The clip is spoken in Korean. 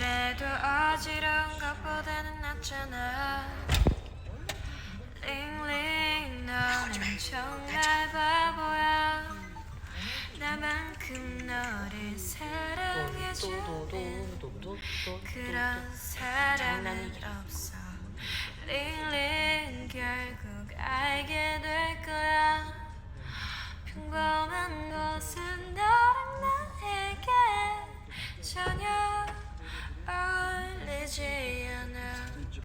그래도 어지러운 것보다는 낫잖아. 링링 너는 정말 바보야. 나만큼 너를 사랑해주는 그런 사람은 없어. 링링 결국 알게 될 거야. 평범한 것은 너랑 나에게 전혀 어울리지 않아.